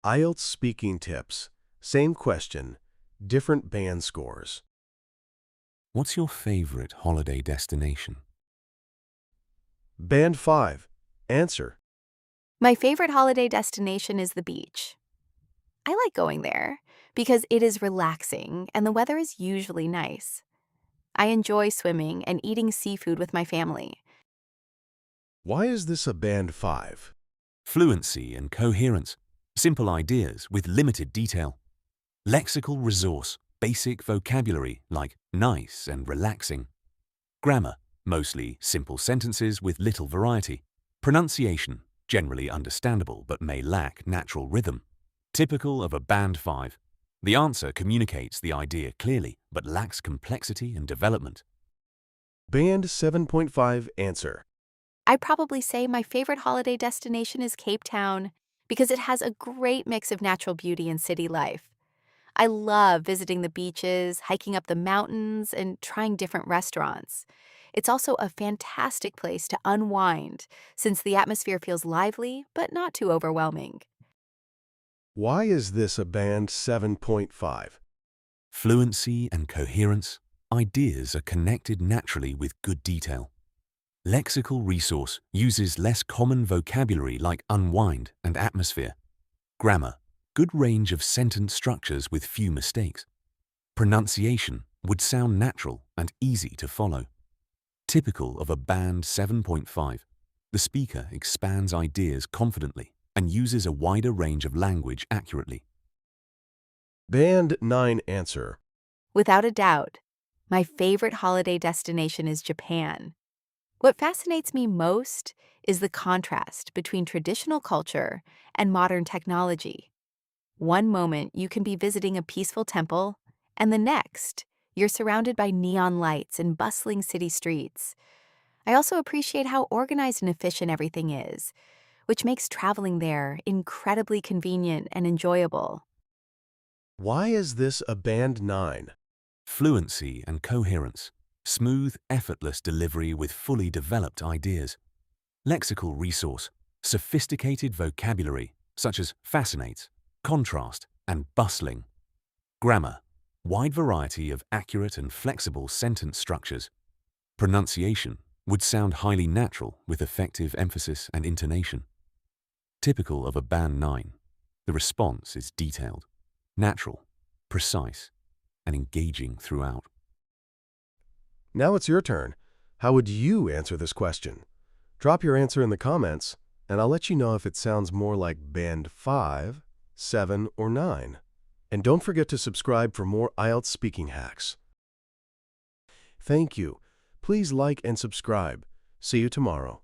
IELTS speaking tips. Same question, different band scores. What's your favorite holiday destination? Band 5. Answer. My favorite holiday destination is the beach. I like going there because it is relaxing and the weather is usually nice. I enjoy swimming and eating seafood with my family. Why is this a Band 5? Fluency and coherence. Simple ideas with limited detail. Lexical resource. Basic vocabulary like nice and relaxing. Grammar. Mostly simple sentences with little variety. Pronunciation. Generally understandable but may lack natural rhythm. Typical of a Band 5. The answer communicates the idea clearly but lacks complexity and development. Band 7.5. Answer. I'd probably say my favorite holiday destination is Cape Town because it has a great mix of natural beauty and city life. I love visiting the beaches, hiking up the mountains, and trying different restaurants. It's also a fantastic place to unwind since the atmosphere feels lively but not too overwhelming. Why is this a Band 7.5? Fluency and coherence. Ideas are connected naturally with good detail. Lexical resource uses less common vocabulary like unwind and atmosphere. Grammar. Good range of sentence structures with few mistakes. Pronunciation would sound natural and easy to follow. Typical of a Band 7.5. The speaker expands ideas confidently and uses a wider range of language accurately. Band 9. Answer. Without a doubt, my favorite holiday destination is Japan. What fascinates me most is the contrast between traditional culture and modern technology. One moment you can be visiting a peaceful temple, and the next, you're surrounded by neon lights and bustling city streets. I also appreciate how organized and efficient everything is, which makes traveling there incredibly convenient and enjoyable. Why is this a Band 9? Fluency and coherence. Smooth, effortless delivery with fully developed ideas. Lexical resource. Sophisticated vocabulary such as fascinates, contrast, and bustling. Grammar. Wide variety of accurate and flexible sentence structures. Pronunciation would sound highly natural with effective emphasis and intonation. Typical of a Band 9. The response is detailed, natural, precise, and engaging throughout. Now it's your turn. How would you answer this question? Drop your answer in the comments, and I'll let you know if it sounds more like Band 5, 7, or 9. And don't forget to subscribe for more IELTS speaking hacks. Thank you. Please like and subscribe. See you tomorrow.